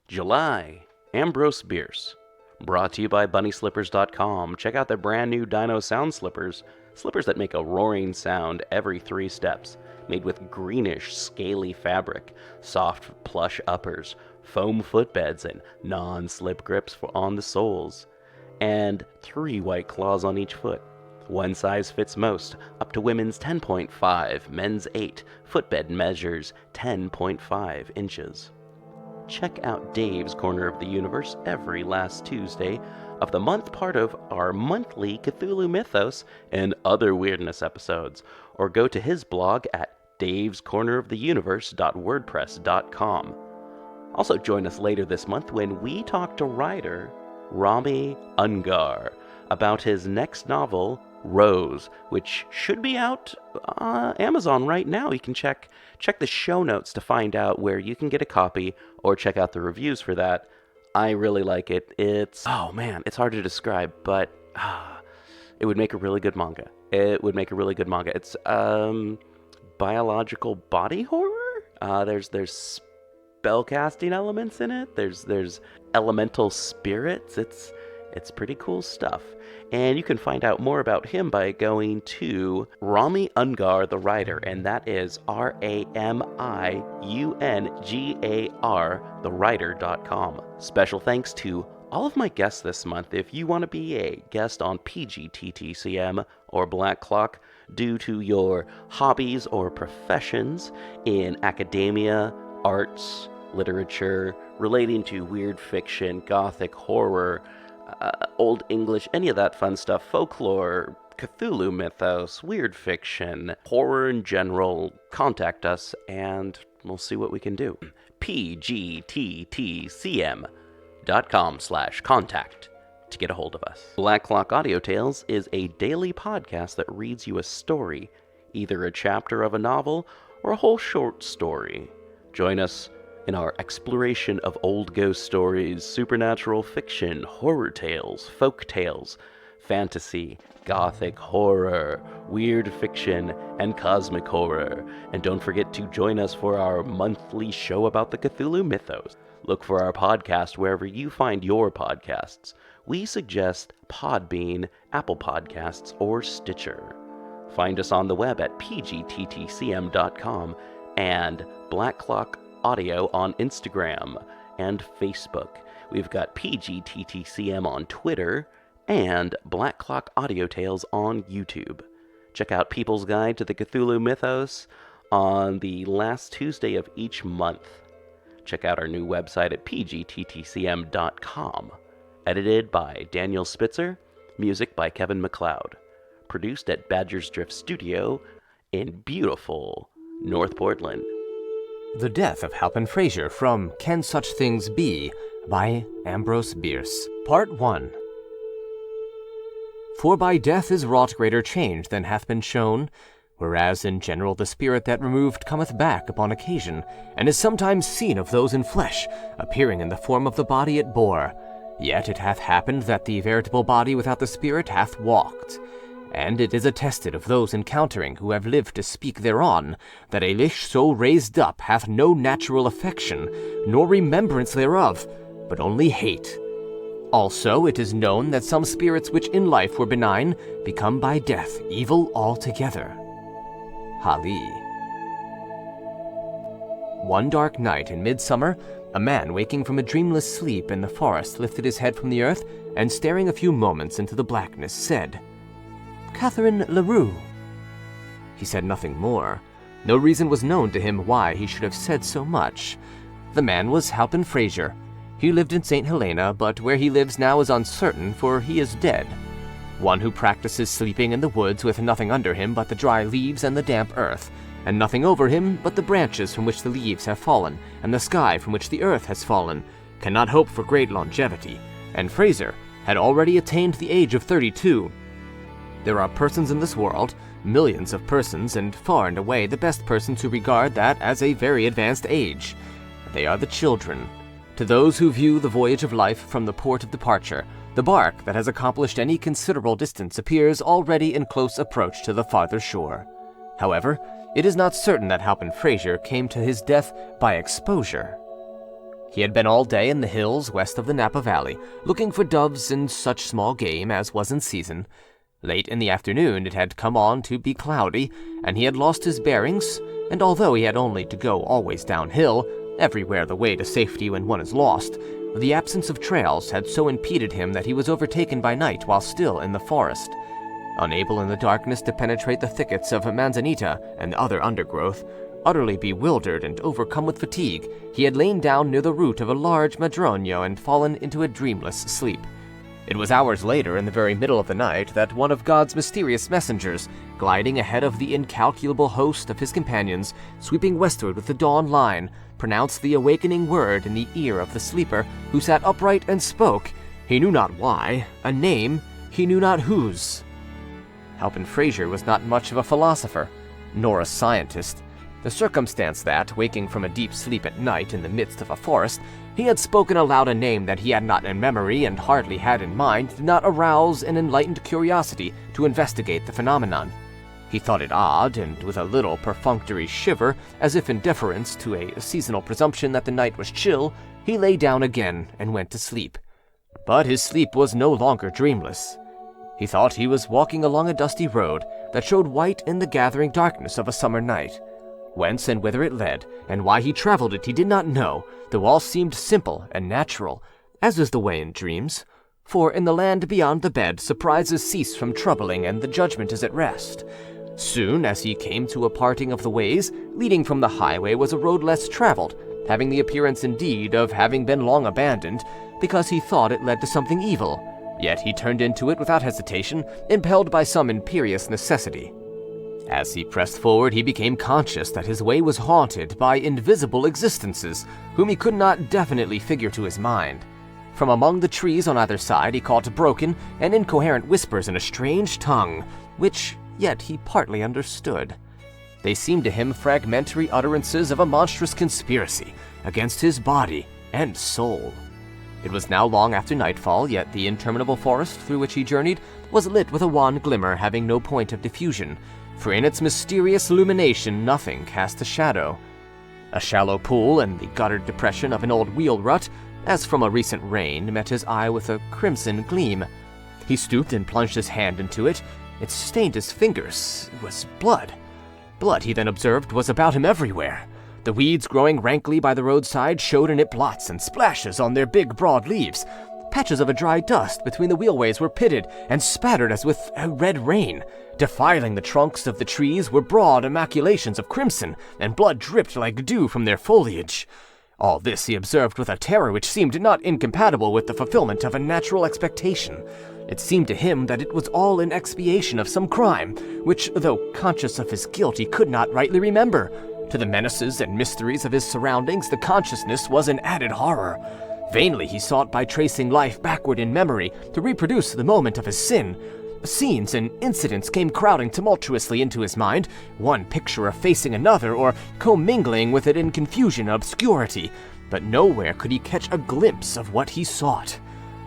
July, Ambrose Bierce. Brought to you by BunnySlippers.com. Check out their brand new Dino sound slippers. Slippers that make a roaring sound every 3 steps. Made with greenish, scaly fabric, soft plush uppers, foam footbeds, and non-slip grips on the soles. And 3 white claws on each foot. One size fits most, up to women's 10.5, men's 8. Footbed measures 10.5 inches. Check out Dave's Corner of the Universe every last Tuesday of the month, part of our monthly Cthulhu Mythos and other weirdness episodes, or go to his blog at davescorneroftheuniverse.wordpress.com. Also join us later this month when we talk to writer Rami Ungar about his next novel, Rose, which should be out on Amazon right now. You can check the show notes to find out where you can get a copy, or check out the reviews for that. I really like it. It's hard to describe, but it would make a really good manga. It's biological body horror. There's spellcasting elements in it. There's elemental spirits. It's pretty cool stuff. And you can find out more about him by going to Rami Ungar, the writer, and that is RAMIUNGAR, thewriter.com. Special thanks to all of my guests this month. If you want to be a guest on PGTTCM or Black Clock due to your hobbies or professions in academia, arts, literature, relating to weird fiction, gothic, horror, Old English, any of that fun stuff, folklore, Cthulhu Mythos, weird fiction, horror in general, contact us and we'll see what we can do. pgttcm.com/contact to get a hold of us. Black Clock Audio Tales is a daily podcast that reads you a story, either a chapter of a novel or a whole short story. Join us in our exploration of old ghost stories, supernatural fiction, horror tales, folk tales, fantasy, gothic horror, weird fiction, and cosmic horror. And don't forget to join us for our monthly show about the Cthulhu Mythos. Look for our podcast wherever you find your podcasts. We suggest Podbean, Apple Podcasts, or Stitcher. Find us on the web at pgttcm.com and Black Clock Audio on Instagram and Facebook. We've got PGTTCM on Twitter and Black Clock Audio Tales on YouTube. Check out People's Guide to the Cthulhu Mythos on the last Tuesday of each month. Check out our new website at pgttcm.com. Edited by Daniel Spitzer, music by Kevin MacLeod. Produced at Badger's Drift Studio in beautiful North Portland. The Death of Halpin Frasier from Can Such Things Be? By Ambrose Bierce. Part 1. For by death is wrought greater change than hath been shown, whereas in general the spirit that removed cometh back upon occasion, and is sometimes seen of those in flesh, appearing in the form of the body it bore. Yet it hath happened that the veritable body without the spirit hath walked. And it is attested of those encountering who have lived to speak thereon, that a lish so raised up hath no natural affection, nor remembrance thereof, but only hate. Also it is known that some spirits which in life were benign, become by death evil altogether. Hali. One dark night in midsummer, a man waking from a dreamless sleep in the forest lifted his head from the earth, and staring a few moments into the blackness, said, "Catherine LaRue." He said nothing more. No reason was known to him why he should have said so much. The man was Halpin Frasier. He lived in St. Helena, but where he lives now is uncertain, for he is dead. One who practices sleeping in the woods with nothing under him but the dry leaves and the damp earth, and nothing over him but the branches from which the leaves have fallen, and the sky from which the earth has fallen, cannot hope for great longevity, and Frasier had already attained the age of 32. There are persons in this world, millions of persons, and far and away the best persons who regard that as a very advanced age. They are the children. To those who view the voyage of life from the port of departure, the bark that has accomplished any considerable distance appears already in close approach to the farther shore. However, it is not certain that Halpin Frasier came to his death by exposure. He had been all day in the hills west of the Napa Valley, looking for doves and such small game as was in season. Late in the afternoon it had come on to be cloudy, and he had lost his bearings, and although he had only to go always downhill, everywhere the way to safety when one is lost, the absence of trails had so impeded him that he was overtaken by night while still in the forest. Unable in the darkness to penetrate the thickets of manzanita and other undergrowth, utterly bewildered and overcome with fatigue, he had lain down near the root of a large madroño and fallen into a dreamless sleep. It was hours later, in the very middle of the night, that one of God's mysterious messengers, gliding ahead of the incalculable host of his companions, sweeping westward with the dawn line, pronounced the awakening word in the ear of the sleeper, who sat upright and spoke, he knew not why, a name he knew not whose. Halpin Frasier was not much of a philosopher, nor a scientist. The circumstance that, waking from a deep sleep at night in the midst of a forest, he had spoken aloud a name that he had not in memory and hardly had in mind did not arouse an enlightened curiosity to investigate the phenomenon. He thought it odd, and with a little perfunctory shiver, as if in deference to a seasonal presumption that the night was chill, he lay down again and went to sleep. But his sleep was no longer dreamless. He thought he was walking along a dusty road that showed white in the gathering darkness of a summer night. Whence and whither it led, and why he traveled it, he did not know, though all seemed simple and natural, as is the way in dreams. For in the land beyond the bed, surprises cease from troubling, and the judgment is at rest. Soon as he came to a parting of the ways, leading from the highway was a road less traveled, having the appearance indeed of having been long abandoned, because he thought it led to something evil. Yet he turned into it without hesitation, impelled by some imperious necessity. As he pressed forward, he became conscious that his way was haunted by invisible existences, whom he could not definitely figure to his mind. From among the trees on either side he caught broken and incoherent whispers in a strange tongue, which yet he partly understood. They seemed to him fragmentary utterances of a monstrous conspiracy against his body and soul. It was now long after nightfall, yet the interminable forest through which he journeyed was lit with a wan glimmer having no point of diffusion, for in its mysterious illumination nothing cast a shadow. A shallow pool in the guttered depression of an old wheel rut, as from a recent rain, met his eye with a crimson gleam. He stooped and plunged his hand into it. It stained his fingers. It was blood. Blood, he then observed, was about him everywhere. The weeds growing rankly by the roadside showed in it blots and splashes on their big, broad leaves. Patches of a dry dust between the wheelways were pitted and spattered as with a red rain. Defiling the trunks of the trees were broad immaculations of crimson, and blood dripped like dew from their foliage. All this he observed with a terror which seemed not incompatible with the fulfillment of a natural expectation. It seemed to him that it was all in expiation of some crime, which, though conscious of his guilt, he could not rightly remember. To the menaces and mysteries of his surroundings, the consciousness was an added horror. Vainly he sought by tracing life backward in memory to reproduce the moment of his sin. Scenes and incidents came crowding tumultuously into his mind, one picture effacing another or commingling with it in confusion and obscurity, but nowhere could he catch a glimpse of what he sought.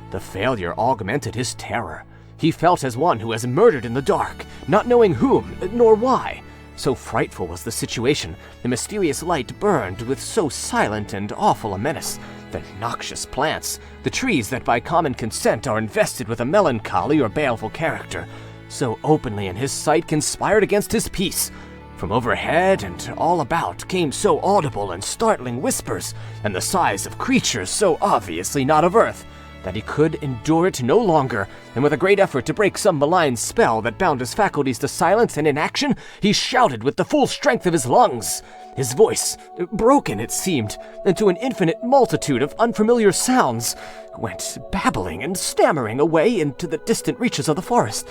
The failure augmented his terror. He felt as one who has murdered in the dark, not knowing whom nor why. So frightful was the situation, the mysterious light burned with so silent and awful a menace. The noxious plants, the trees that by common consent are invested with a melancholy or baleful character, so openly in his sight conspired against his peace. From overhead and all about came so audible and startling whispers, and the sighs of creatures so obviously not of earth, that he could endure it no longer, and with a great effort to break some malign spell that bound his faculties to silence and inaction, he shouted with the full strength of his lungs. His voice, broken it seemed, into an infinite multitude of unfamiliar sounds, went babbling and stammering away into the distant reaches of the forest,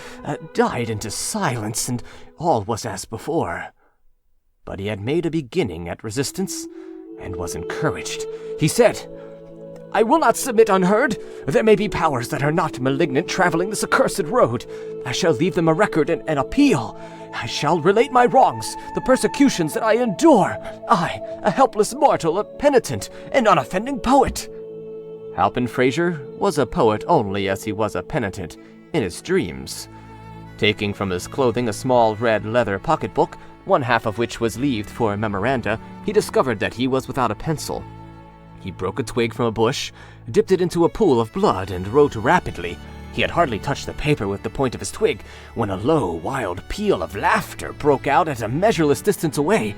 died into silence, and all was as before. But he had made a beginning at resistance, and was encouraged. He said, "I will not submit unheard. There may be powers that are not malignant traveling this accursed road. I shall leave them a record and an appeal. I shall relate my wrongs, the persecutions that I endure. I, a helpless mortal, a penitent, an unoffending poet." Halpin Frasier was a poet only as he was a penitent in his dreams. Taking from his clothing a small red leather pocketbook, one half of which was leaved for memoranda, he discovered that he was without a pencil. He broke a twig from a bush, dipped it into a pool of blood, and wrote rapidly. He had hardly touched the paper with the point of his twig when a low, wild peal of laughter broke out at a measureless distance away,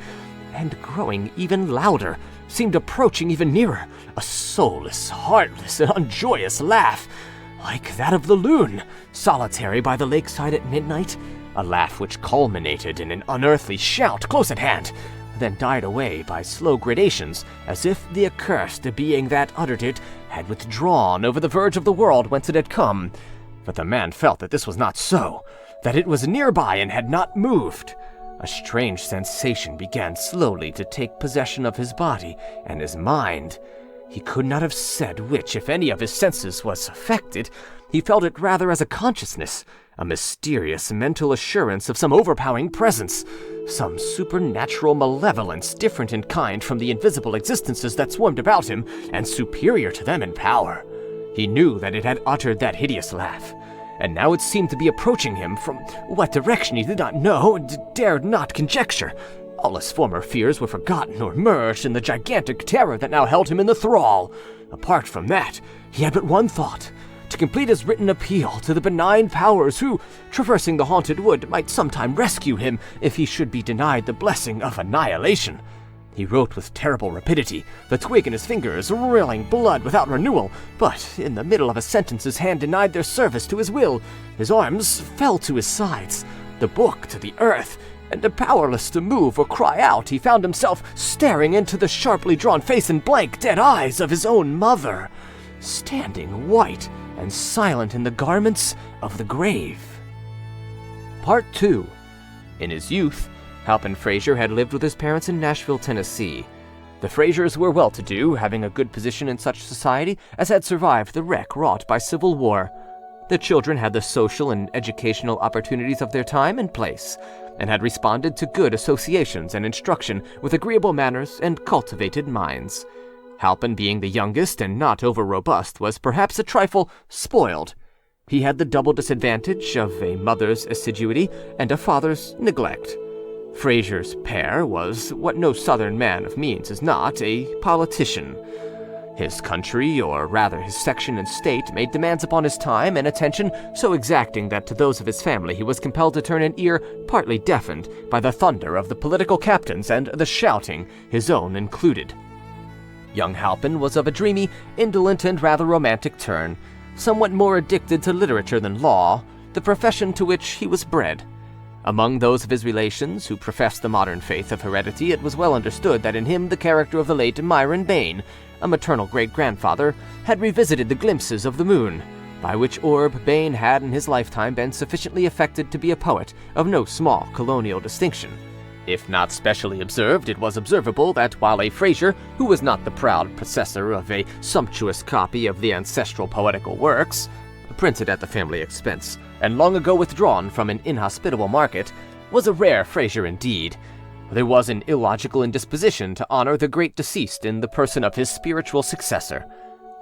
and growing even louder, seemed approaching even nearer, a soulless, heartless, and unjoyous laugh, like that of the loon, solitary by the lakeside at midnight, a laugh which culminated in an unearthly shout close at hand, then died away by slow gradations, as if the accursed being that uttered it had withdrawn over the verge of the world whence it had come. But the man felt that this was not so, that it was nearby and had not moved. A strange sensation began slowly to take possession of his body and his mind. He could not have said which, if any, of his senses was affected. He felt it rather as a consciousness, a mysterious mental assurance of some overpowering presence, some supernatural malevolence different in kind from the invisible existences that swarmed about him and superior to them in power. He knew that it had uttered that hideous laugh, and now it seemed to be approaching him from what direction he did not know and dared not conjecture. All his former fears were forgotten or merged in the gigantic terror that now held him in the thrall. Apart from that, he had but one thought: to complete his written appeal to the benign powers who, traversing the haunted wood, might sometime rescue him if he should be denied the blessing of annihilation. He wrote with terrible rapidity, the twig in his fingers rilling blood without renewal, but in the middle of a sentence his hand denied their service to his will, his arms fell to his sides, the book to the earth, and powerless to move or cry out, he found himself staring into the sharply drawn face and blank, dead eyes of his own mother, standing white and silent in the garments of the grave. Part 2. In his youth, Halpin Frasier had lived with his parents in Nashville, Tennessee. The Frasers were well-to-do, having a good position in such society as had survived the wreck wrought by Civil War. The children had the social and educational opportunities of their time and place, and had responded to good associations and instruction with agreeable manners and cultivated minds. Halpin, being the youngest and not over-robust, was perhaps a trifle spoiled. He had the double disadvantage of a mother's assiduity and a father's neglect. Frasier's pair was what no Southern man of means is not, a politician. His country, or rather his section and state, made demands upon his time and attention so exacting that to those of his family he was compelled to turn an ear partly deafened by the thunder of the political captains and the shouting, his own included. Young Halpin was of a dreamy, indolent, and rather romantic turn, somewhat more addicted to literature than law, the profession to which he was bred. Among those of his relations who professed the modern faith of heredity, it was well understood that in him the character of the late Myron Bayne, a maternal great-grandfather, had revisited the glimpses of the moon, by which orb Bayne had in his lifetime been sufficiently affected to be a poet of no small colonial distinction. If not specially observed, it was observable that while a Frasier, who was not the proud possessor of a sumptuous copy of the ancestral poetical works, printed at the family expense, and long ago withdrawn from an inhospitable market, was a rare Frasier indeed. There was an illogical indisposition to honor the great deceased in the person of his spiritual successor.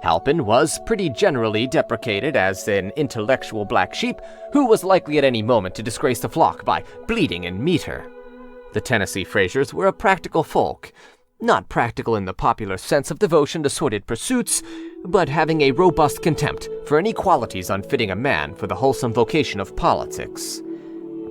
Halpin was pretty generally deprecated as an intellectual black sheep who was likely at any moment to disgrace the flock by bleating in meter. The Tennessee Frasers were a practical folk, not practical in the popular sense of devotion to sordid pursuits, but having a robust contempt for any qualities unfitting a man for the wholesome vocation of politics.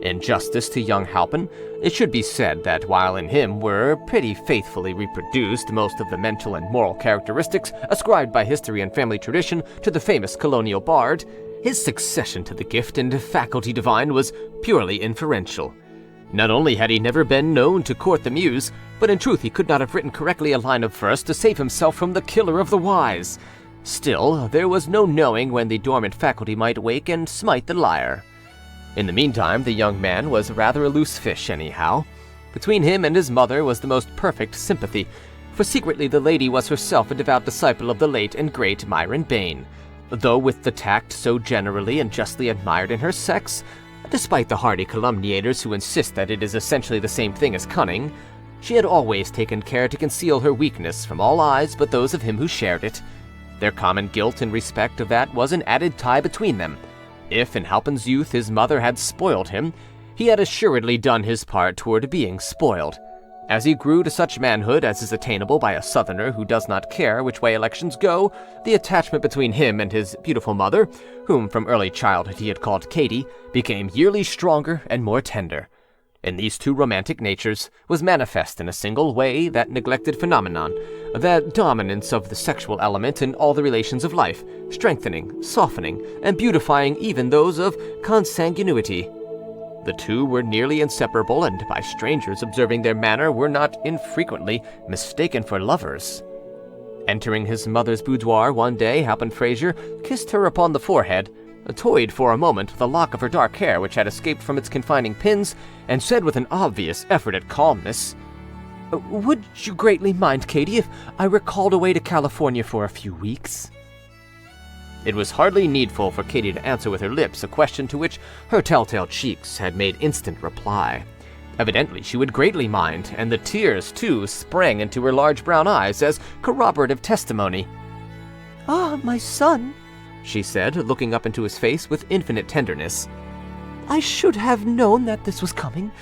In justice to young Halpin, it should be said that while in him were pretty faithfully reproduced most of the mental and moral characteristics ascribed by history and family tradition to the famous colonial bard, his succession to the gift and faculty divine was purely inferential. Not only had he never been known to court the muse, but in truth he could not have written correctly a line of verse to save himself from the killer of the wise. Still, there was no knowing when the dormant faculty might wake and smite the lyre. In the meantime, the young man was rather a loose fish anyhow. Between him and his mother was the most perfect sympathy, for secretly the lady was herself a devout disciple of the late and great Myron Bayne, though with the tact so generally and justly admired in her sex, despite the hardy calumniators who insist that it is essentially the same thing as cunning, she had always taken care to conceal her weakness from all eyes but those of him who shared it. Their common guilt in respect of that was an added tie between them. If in Halpin's youth his mother had spoiled him, he had assuredly done his part toward being spoiled. As he grew to such manhood as is attainable by a Southerner who does not care which way elections go, the attachment between him and his beautiful mother, whom from early childhood he had called Katie, became yearly stronger and more tender. In these two romantic natures was manifest in a single way that neglected phenomenon, the dominance of the sexual element in all the relations of life, strengthening, softening, and beautifying even those of consanguinity. The two were nearly inseparable, and by strangers observing their manner were not infrequently mistaken for lovers. Entering his mother's boudoir one day, Halpin Frasier kissed her upon the forehead, toyed for a moment with a lock of her dark hair which had escaped from its confining pins, and said with an obvious effort at calmness, "Would you greatly mind, Katie, if I were called away to California for a few weeks?" It was hardly needful for Katie to answer with her lips a question to which her telltale cheeks had made instant reply. Evidently she would greatly mind, and the tears, too, sprang into her large brown eyes as corroborative testimony. "Ah, my son," she said, looking up into his face with infinite tenderness. "I should have known that this was coming.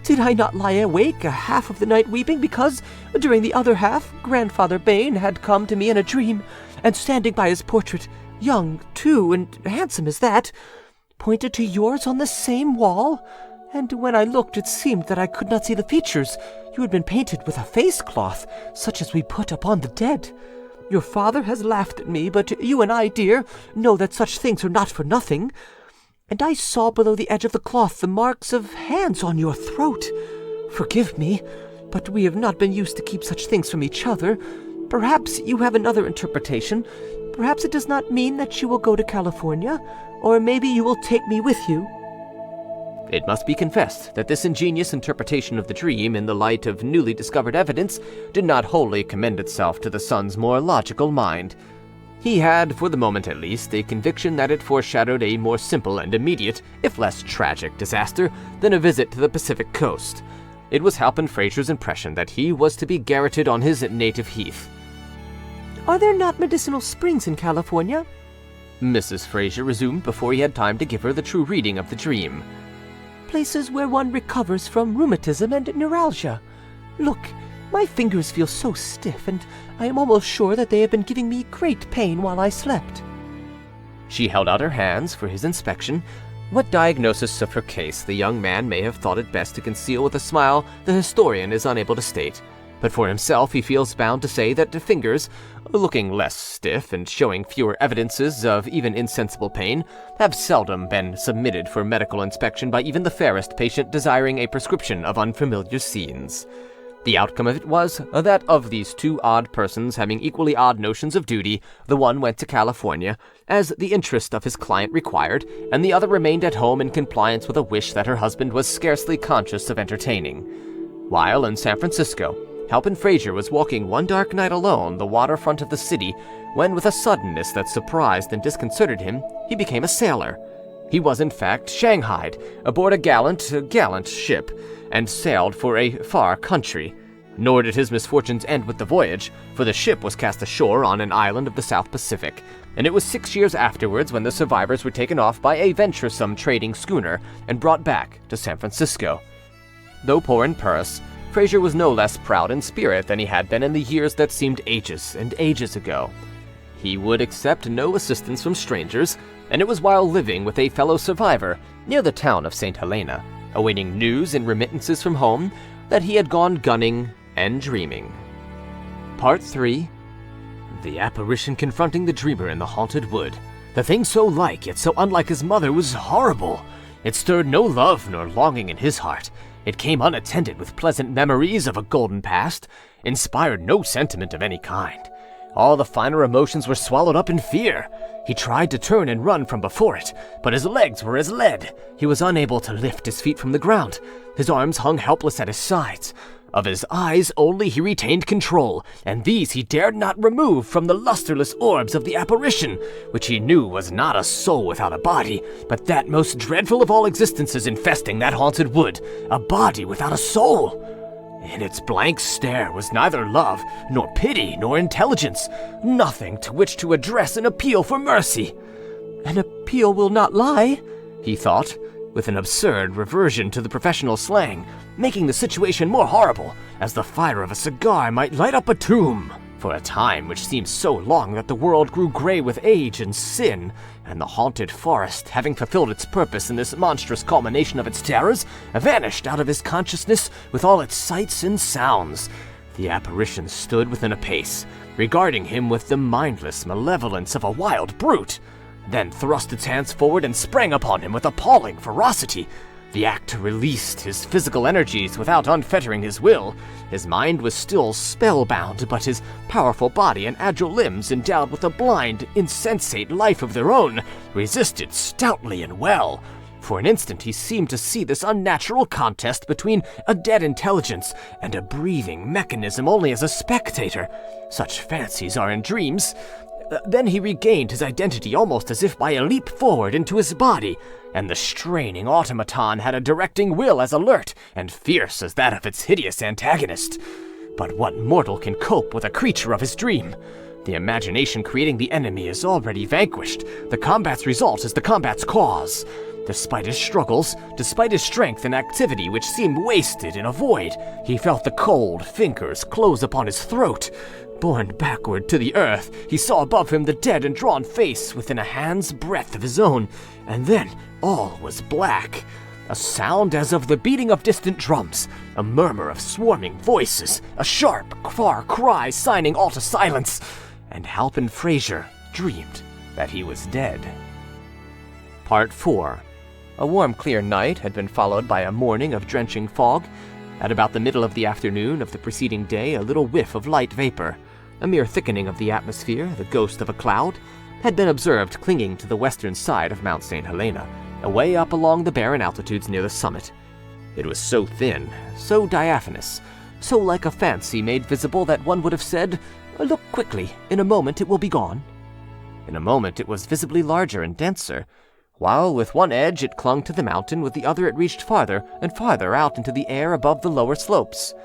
Did I not lie awake a half of the night weeping because, during the other half, Grandfather Bain had come to me in a dream, and standing by his portrait, young, too, and handsome as that, pointed to yours on the same wall, and when I looked it seemed that I could not see the features. You had been painted with a face cloth, such as we put upon the dead. Your father has laughed at me, but you and I, dear, know that such things are not for nothing. And I saw below the edge of the cloth the marks of hands on your throat. Forgive me, but we have not been used to keep such things from each other. Perhaps you have another interpretation. Perhaps it does not mean that you will go to California, or maybe you will take me with you." It must be confessed that this ingenious interpretation of the dream in the light of newly discovered evidence did not wholly commend itself to the son's more logical mind. He had, for the moment at least, a conviction that it foreshadowed a more simple and immediate, if less tragic, disaster than a visit to the Pacific coast. It was Halpin Frasier's impression that he was to be garroted on his native heath. "Are there not medicinal springs in California?" Mrs. Frasier resumed before he had time to give her the true reading of the dream. "Places where one recovers from rheumatism and neuralgia. Look, my fingers feel so stiff, and I am almost sure that they have been giving me great pain while I slept." She held out her hands for his inspection. What diagnosis of her case the young man may have thought it best to conceal with a smile, the historian is unable to state. But for himself he feels bound to say that the fingers, looking less stiff and showing fewer evidences of even insensible pain, have seldom been submitted for medical inspection by even the fairest patient desiring a prescription of unfamiliar scenes. The outcome of it was that of these two odd persons having equally odd notions of duty, the one went to California, as the interest of his client required, and the other remained at home in compliance with a wish that her husband was scarcely conscious of entertaining. While in San Francisco, Halpin Frasier was walking one dark night alone the waterfront of the city when, with a suddenness that surprised and disconcerted him, he became a sailor. He was, in fact, shanghaied aboard a gallant ship and sailed for a far country. Nor did his misfortunes end with the voyage, for the ship was cast ashore on an island of the South Pacific, and it was 6 years afterwards when the survivors were taken off by a venturesome trading schooner and brought back to San Francisco. Though poor in purse, Frasier was no less proud in spirit than he had been in the years that seemed ages and ages ago. He would accept no assistance from strangers, and it was while living with a fellow survivor near the town of St. Helena, awaiting news and remittances from home, that he had gone gunning and dreaming. Part 3. The apparition confronting the dreamer in the haunted wood. The thing so like yet so unlike his mother was horrible. It stirred no love nor longing in his heart. It came unattended with pleasant memories of a golden past, inspired no sentiment of any kind. All the finer emotions were swallowed up in fear. He tried to turn and run from before it, but his legs were as lead. He was unable to lift his feet from the ground. His arms hung helpless at his sides. Of his eyes only he retained control, and these he dared not remove from the lusterless orbs of the apparition, which he knew was not a soul without a body, but that most dreadful of all existences infesting that haunted wood, a body without a soul. In its blank stare was neither love, nor pity, nor intelligence, nothing to which to address an appeal for mercy. An appeal will not lie, he thought, with an absurd reversion to the professional slang, making the situation more horrible, as the fire of a cigar might light up a tomb. For a time which seemed so long that the world grew gray with age and sin, and the haunted forest, having fulfilled its purpose in this monstrous culmination of its terrors, vanished out of his consciousness with all its sights and sounds. The apparition stood within a pace, regarding him with the mindless malevolence of a wild brute, then thrust its hands forward and sprang upon him with appalling ferocity. The act released his physical energies without unfettering his will. His mind was still spellbound, but his powerful body and agile limbs, endowed with a blind, insensate life of their own, resisted stoutly and well. For an instant he seemed to see this unnatural contest between a dead intelligence and a breathing mechanism only as a spectator. Such fancies are in dreams. Then he regained his identity almost as if by a leap forward into his body, and the straining automaton had a directing will as alert and fierce as that of its hideous antagonist. But what mortal can cope with a creature of his dream? The imagination creating the enemy is already vanquished. The combat's result is the combat's cause. Despite his struggles, despite his strength and activity which seemed wasted in a void, he felt the cold fingers close upon his throat. Borne backward to the earth, he saw above him the dead and drawn face within a hand's breadth of his own, and then all was black. A sound as of the beating of distant drums, a murmur of swarming voices, a sharp, far cry signing all to silence, and Halpin Frasier dreamed that he was dead. Part 4. A warm, clear night had been followed by a morning of drenching fog. At about the middle of the afternoon of the preceding day, a little whiff of light vapor, a mere thickening of the atmosphere, the ghost of a cloud, had been observed clinging to the western side of Mount St. Helena, away up along the barren altitudes near the summit. It was so thin, so diaphanous, so like a fancy made visible that one would have said, "Look quickly, in a moment it will be gone." In a moment it was visibly larger and denser. While with one edge it clung to the mountain, with the other it reached farther and farther out into the air above the lower slopes.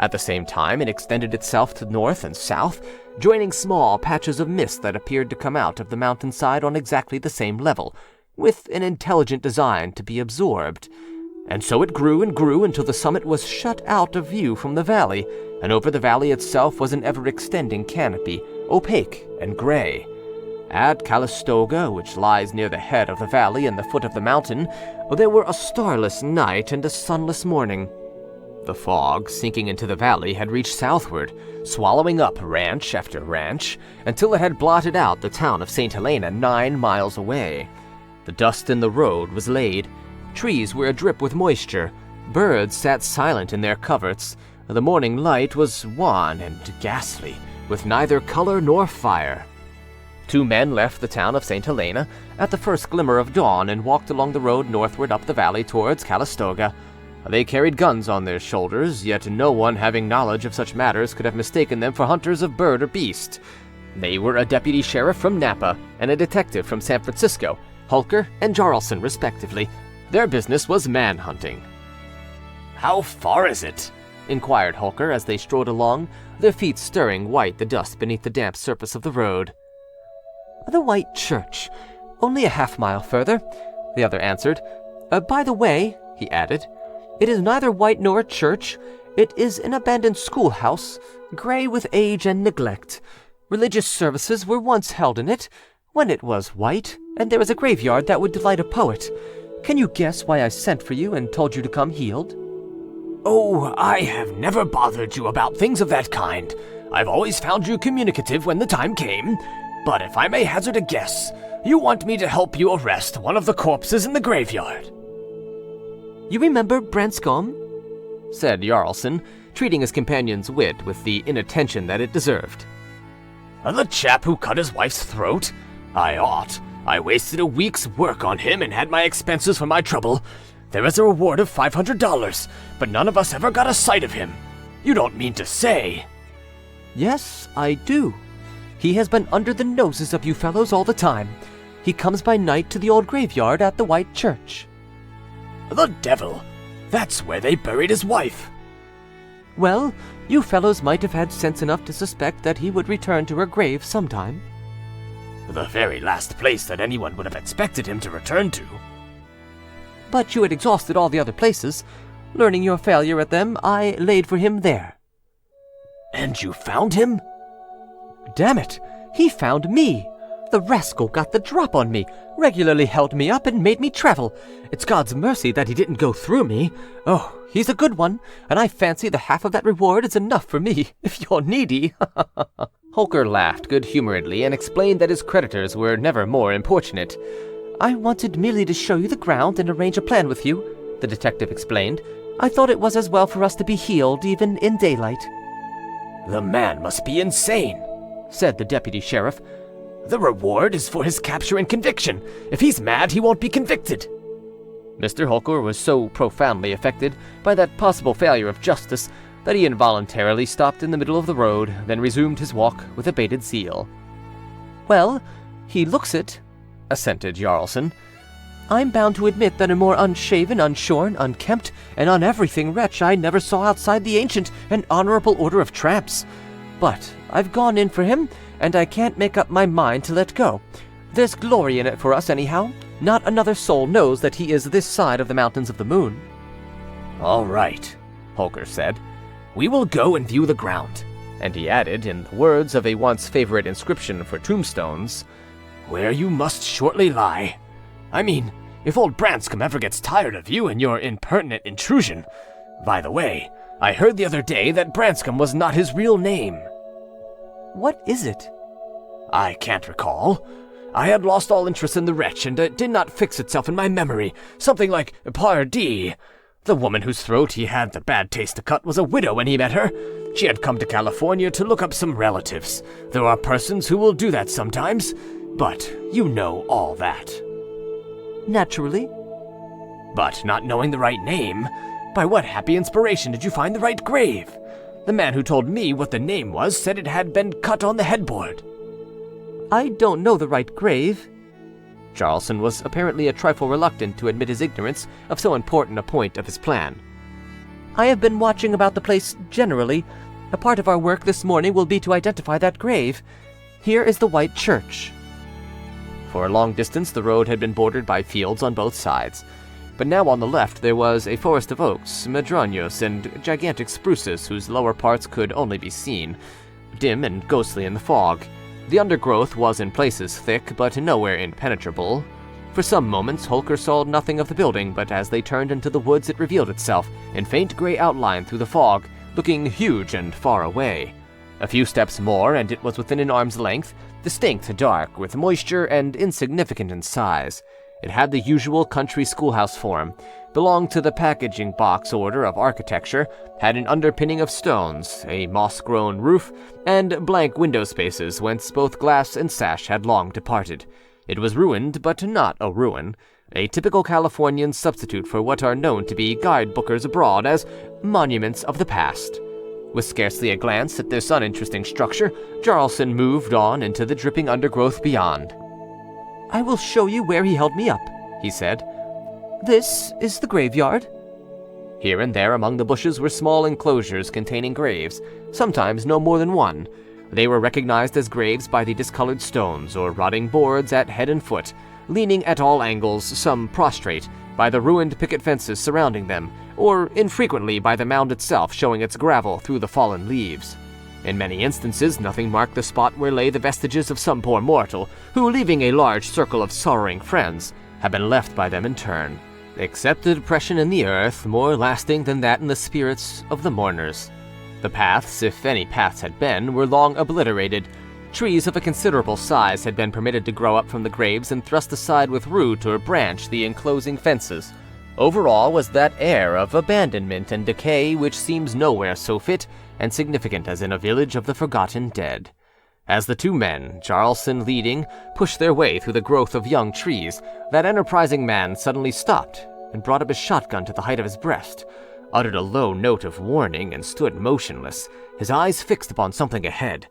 At the same time it extended itself to north and south, joining small patches of mist that appeared to come out of the mountainside on exactly the same level, with an intelligent design to be absorbed. And so it grew and grew until the summit was shut out of view from the valley, and over the valley itself was an ever-extending canopy, opaque and gray. At Calistoga, which lies near the head of the valley and the foot of the mountain, there were a starless night and a sunless morning. The fog, sinking into the valley, had reached southward, swallowing up ranch after ranch, until it had blotted out the town of St. Helena 9 miles away. The dust in the road was laid. Trees were adrip with moisture. Birds sat silent in their coverts. The morning light was wan and ghastly, with neither color nor fire. 2 men left the town of St. Helena at the first glimmer of dawn and walked along the road northward up the valley towards Calistoga. They carried guns on their shoulders, yet no one having knowledge of such matters could have mistaken them for hunters of bird or beast. They were a deputy sheriff from Napa and a detective from San Francisco, Hulker and Jarlson respectively. Their business was manhunting. "How far is it?" inquired Hulker as they strode along, their feet stirring white the dust beneath the damp surface of the road. "The White Church. Only a half-mile further," the other answered. "By the way," he added, "it is neither white nor a church. It is an abandoned schoolhouse, gray with age and neglect. Religious services were once held in it, when it was white, and there is a graveyard that would delight a poet. Can you guess why I sent for you and told you to come healed?" "Oh, I have never bothered you about things of that kind. I've always found you communicative when the time came. But if I may hazard a guess, you want me to help you arrest one of the corpses in the graveyard." "You remember Branscombe?" said Jarlson, treating his companion's wit with the inattention that it deserved. "The chap who cut his wife's throat? I ought. I wasted a week's work on him and had my expenses for my trouble. There is a reward of $500, but none of us ever got a sight of him. You don't mean to say—" "Yes, I do. He has been under the noses of you fellows all the time. He comes by night to the old graveyard at the White Church." "The devil! That's where they buried his wife." "Well, you fellows might have had sense enough to suspect that he would return to her grave sometime." "The very last place that anyone would have expected him to return to." "But you had exhausted all the other places. Learning your failure at them, I laid for him there." "And you found him?" "Damn it, he found me. The rascal got the drop on me, regularly held me up and made me travel. It's God's mercy that he didn't go through me. Oh, he's a good one, and I fancy the half of that reward is enough for me, if you're needy." Holker laughed good-humoredly and explained that his creditors were never more importunate. "I wanted merely to show you the ground and arrange a plan with you," the detective explained. "I thought it was as well for us to be healed, even in daylight." "The man must be insane," said the deputy sheriff. "The reward is for his capture and conviction. If he's mad, he won't be convicted." Mr. Holker was so profoundly affected by that possible failure of justice that he involuntarily stopped in the middle of the road, then resumed his walk with abated zeal. "Well, he looks it," assented Jarlson. "I'm bound to admit that a more unshaven, unshorn, unkempt, and on-everything wretch I never saw outside the ancient and honorable order of tramps. But I've gone in for him, and I can't make up my mind to let go. There's glory in it for us anyhow. Not another soul knows that he is this side of the Mountains of the Moon." "All right," Holker said. "We will go and view the ground." And he added, in the words of a once favorite inscription for tombstones, "Where you must shortly lie. I mean, if old Branscombe ever gets tired of you and your impertinent intrusion. By the way, I heard the other day that Branscombe was not his real name." "What is it?" "I can't recall. I had lost all interest in the wretch, and it did not fix itself in my memory. Something like Pardee. The woman whose throat he had the bad taste to cut was a widow when he met her. She had come to California to look up some relatives. There are persons who will do that sometimes, but you know all that." "Naturally." "But not knowing the right name, by what happy inspiration did you find the right grave? The man who told me what the name was said it had been cut on the headboard." "I don't know the right grave." Jarlson was apparently a trifle reluctant to admit his ignorance of so important a point of his plan. "I have been watching about the place generally. A part of our work this morning will be to identify that grave. Here is the white church." For a long distance the road had been bordered by fields on both sides, but now on the left there was a forest of oaks, madroños, and gigantic spruces whose lower parts could only be seen, dim and ghostly in the fog. The undergrowth was in places thick, but nowhere impenetrable. For some moments Holker saw nothing of the building, but as they turned into the woods it revealed itself, in faint gray outline through the fog, looking huge and far away. A few steps more, and it was within an arm's length, distinct, dark, with moisture, and insignificant in size. It had the usual country schoolhouse form, belonged to the packaging box order of architecture, had an underpinning of stones, a moss-grown roof, and blank window spaces whence both glass and sash had long departed. It was ruined, but not a ruin, a typical Californian substitute for what are known to be guidebookers abroad as monuments of the past. With scarcely a glance at this uninteresting structure, Jarlson moved on into the dripping undergrowth beyond. "I will show you where he held me up," he said. "This is the graveyard." Here and there among the bushes were small enclosures containing graves, sometimes no more than one. They were recognized as graves by the discolored stones or rotting boards at head and foot, leaning at all angles, some prostrate, by the ruined picket fences surrounding them, or infrequently by the mound itself showing its gravel through the fallen leaves. In many instances, nothing marked the spot where lay the vestiges of some poor mortal, who, leaving a large circle of sorrowing friends, had been left by them in turn, except a depression in the earth more lasting than that in the spirits of the mourners. The paths, if any paths had been, were long obliterated. Trees of a considerable size had been permitted to grow up from the graves and thrust aside with root or branch the enclosing fences. Over all was that air of abandonment and decay which seems nowhere so fit and significant as in a village of the forgotten dead. As the two men, Jarlson leading, pushed their way through the growth of young trees, that enterprising man suddenly stopped and brought up his shotgun to the height of his breast, uttered a low note of warning, and stood motionless, his eyes fixed upon something ahead.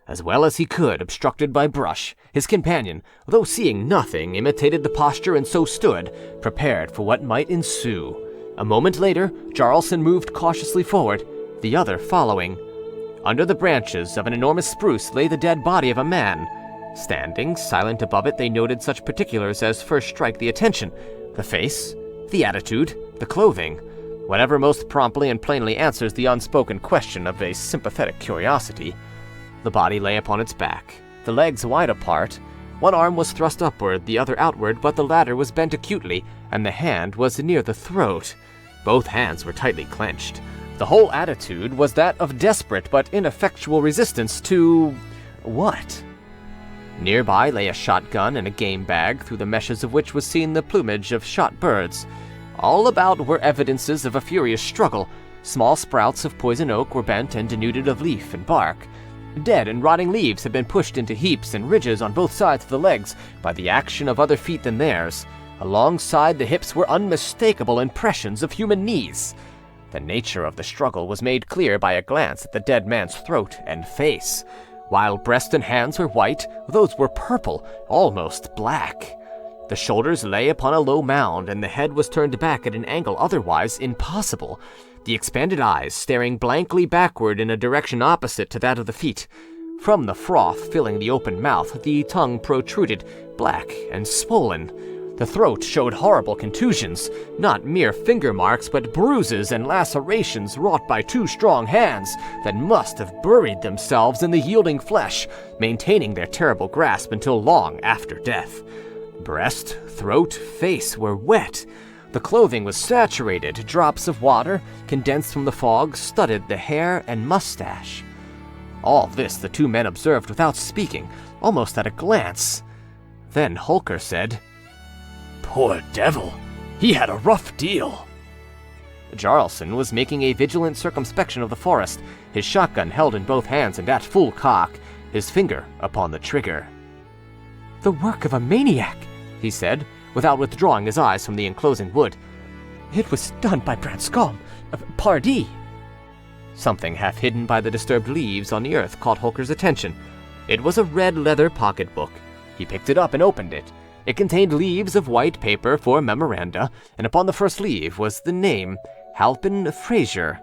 As well as he could, obstructed by brush, his companion, though seeing nothing, imitated the posture and so stood, prepared for what might ensue. A moment later, Jarlson moved cautiously forward, the other following. Under the branches of an enormous spruce lay the dead body of a man. Standing silent above it, they noted such particulars as first strike the attention: the face, the attitude, the clothing. whatever most promptly and plainly answers the unspoken question of a sympathetic curiosity. The body lay upon its back, the legs wide apart. One arm was thrust upward, the other outward, but the latter was bent acutely, and the hand was near the throat. Both hands were tightly clenched. The whole attitude was that of desperate but ineffectual resistance to... what? Nearby lay a shotgun and a game bag, through the meshes of which was seen the plumage of shot birds. All about were evidences of a furious struggle. Small sprouts of poison oak were bent and denuded of leaf and bark. Dead and rotting leaves had been pushed into heaps and ridges on both sides of the legs by the action of other feet than theirs. Alongside the hips were unmistakable impressions of human knees. The nature of the struggle was made clear by a glance at the dead man's throat and face. While breast and hands were white, those were purple, almost black. The shoulders lay upon a low mound, and the head was turned back at an angle otherwise impossible, the expanded eyes staring blankly backward in a direction opposite to that of the feet. From the froth filling the open mouth, the tongue protruded, black and swollen. The throat showed horrible contusions, not mere finger marks, but bruises and lacerations wrought by two strong hands that must have buried themselves in the yielding flesh, maintaining their terrible grasp until long after death. Breast, throat, face were wet. The clothing was saturated. Drops of water, condensed from the fog, studded the hair and mustache. All this the two men observed without speaking, almost at a glance. Then Holker said, "Poor devil, he had a rough deal." Jarlson was making a vigilant circumspection of the forest, his shotgun held in both hands and at full cock, his finger upon the trigger. "The work of a maniac," he said, without withdrawing his eyes from the enclosing wood. "It was done by Branscombe, Pardee." Something half hidden by the disturbed leaves on the earth caught Holker's attention. It was a red leather pocketbook. He picked it up and opened it. It contained leaves of white paper for memoranda, and upon the first leaf was the name, Halpin Fraser.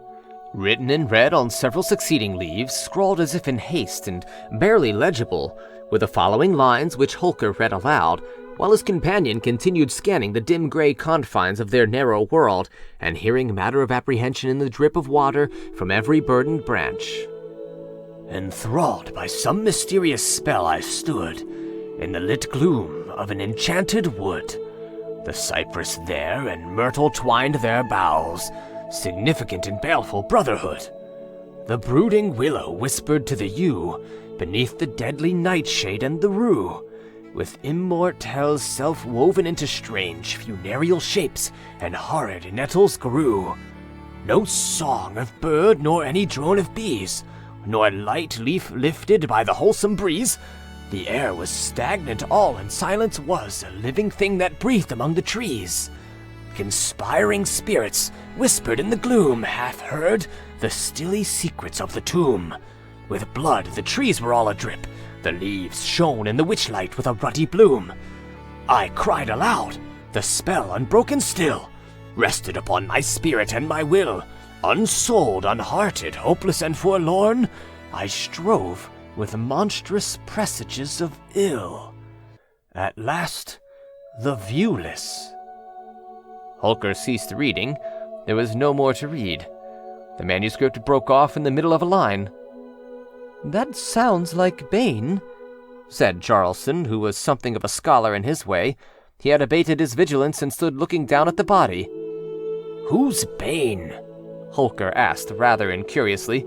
Written in red on several succeeding leaves, scrawled as if in haste and barely legible, were the following lines which Holker read aloud, while his companion continued scanning the dim gray confines of their narrow world, and hearing matter of apprehension in the drip of water from every burdened branch. "Enthralled by some mysterious spell I stood in the lit gloom of an enchanted wood. The cypress there and myrtle twined their boughs, significant in baleful brotherhood. The brooding willow whispered to the yew beneath the deadly nightshade, and the rue, with immortelles self-woven into strange funereal shapes and horrid nettles grew. No song of bird nor any drone of bees, nor light leaf lifted by the wholesome breeze. The air was stagnant all, and silence was a living thing that breathed among the trees. Conspiring spirits whispered in the gloom, half heard the stilly secrets of the tomb. With blood the trees were all adrip, the leaves shone in the witchlight with a ruddy bloom. I cried aloud, the spell unbroken still rested upon my spirit and my will. Unsouled, unhearted, hopeless and forlorn, I strove with monstrous presages of ill. At last, the viewless." Holker ceased reading. There was no more to read. The manuscript broke off in the middle of a line. "That sounds like Bane," said Jarlson, who was something of a scholar in his way. He had abated his vigilance and stood looking down at the body. "Who's Bane?" Holker asked rather incuriously.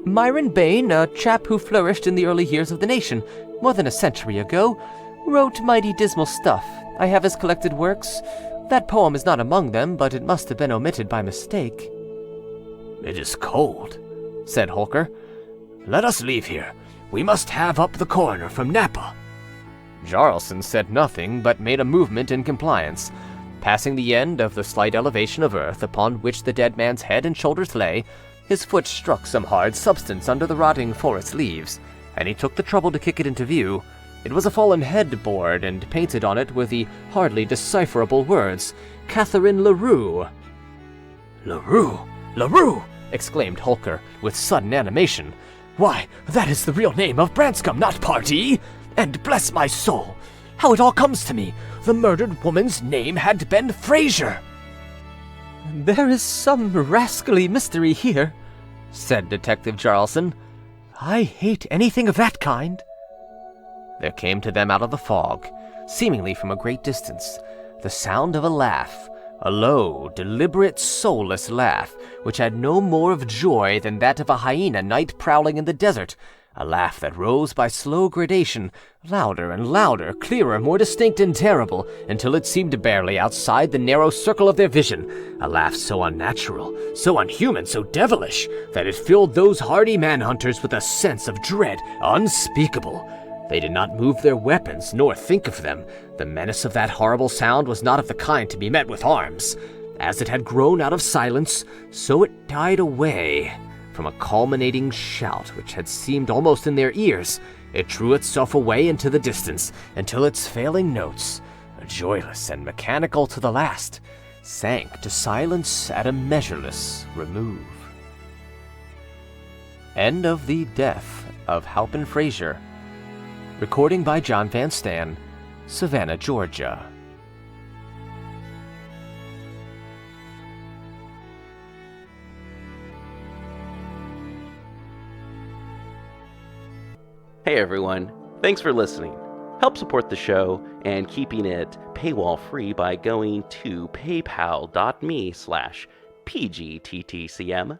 "Myron Bane, a chap who flourished in the early years of the nation, more than a century ago. Wrote mighty dismal stuff. I have his collected works. That poem is not among them, but it must have been omitted by mistake." "It is cold," said Holker. "Let us leave here. We must have up the coroner from Napa." Jarlson said nothing, but made a movement in compliance. Passing the end of the slight elevation of earth upon which the dead man's head and shoulders lay, his foot struck some hard substance under the rotting forest leaves, and he took the trouble to kick it into view. It was a fallen headboard, and painted on it were the hardly decipherable words, "Catherine LaRue." "LaRue! LaRue!" exclaimed Holker, with sudden animation. "Why, that is the real name of Branscombe, not Pardee! And bless my soul, how it all comes to me! The murdered woman's name had been Fraser!" "There is some rascally mystery here," said Detective Jarlson. "I hate anything of that kind." There came to them out of the fog, seemingly from a great distance, the sound of a laugh, a low, deliberate, soulless laugh, which had no more of joy than that of a hyena night prowling in the desert, a laugh that rose by slow gradation, louder and louder, clearer, more distinct and terrible, until it seemed barely outside the narrow circle of their vision, a laugh so unnatural, so unhuman, so devilish, that it filled those hardy manhunters with a sense of dread unspeakable. They did not move their weapons, nor think of them. The menace of that horrible sound was not of the kind to be met with arms. As it had grown out of silence, so it died away. From a culminating shout which had seemed almost in their ears, it drew itself away into the distance, until its failing notes, joyless and mechanical to the last, sank to silence at a measureless remove. End of The Death of Halpin Fraser. Recording by John Van Stan, Savannah, Georgia. Hey everyone, thanks for listening. Help support the show and keeping it paywall free by going to paypal.me/pgttcm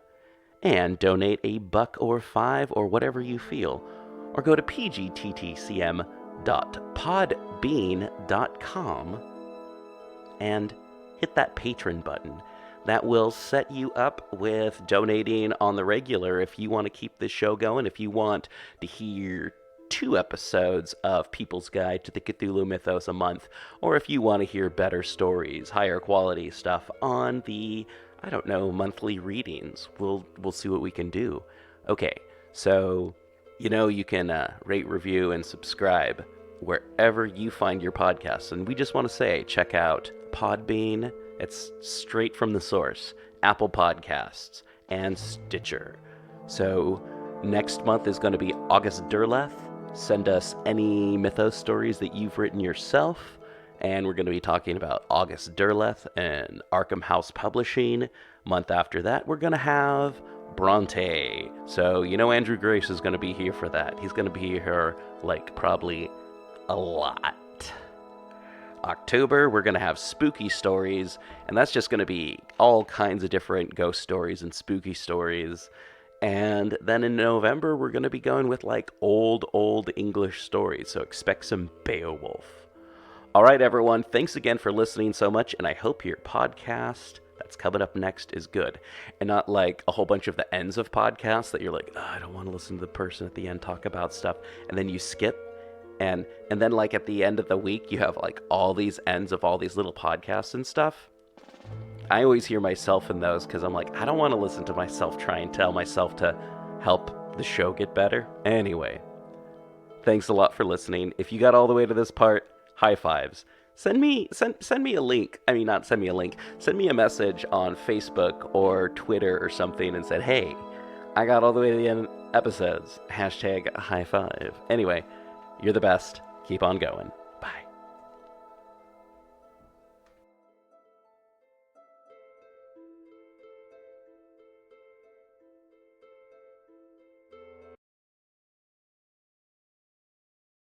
and donate $1 or $5 or whatever you feel. Or go to pgttcm.podbean.com and hit that patron button. That will set you up with donating on the regular if you want to keep this show going, if you want to hear 2 episodes of People's Guide to the Cthulhu Mythos a month, or if you want to hear better stories, higher quality stuff on the, monthly readings. We'll see what we can do. Okay, so you can rate, review, and subscribe wherever you find your podcasts. And we just want to say, check out Podbean. It's straight from the source. Apple Podcasts and Stitcher. So next month is going to be August Derleth. Send us any mythos stories that you've written yourself. And we're going to be talking about August Derleth and Arkham House Publishing. Month after that, we're going to have Bronte. So, Andrew Grace is going to be here for that. He's going to be here, probably a lot. October, we're going to have spooky stories, and that's just going to be all kinds of different ghost stories and spooky stories. And then in November, we're going to be going with, old English stories, so expect some Beowulf. All right, everyone, thanks again for listening so much, and I hope your podcast that's coming up next is good, and not like a whole bunch of the ends of podcasts that you're like, oh, I don't want to listen to the person at the end talk about stuff, and then you skip, and then at the end of the week you have all these ends of all these little podcasts and stuff. I always hear myself in those because I'm like, I don't want to listen to myself try and tell myself to help the show get better. Anyway, thanks a lot for listening. If you got all the way to this part, high fives. Send me a link. I mean, not send me a link. Send me a message on Facebook or Twitter or something and said, hey, I got all the way to the end of episodes. # high five. Anyway, you're the best. Keep on going.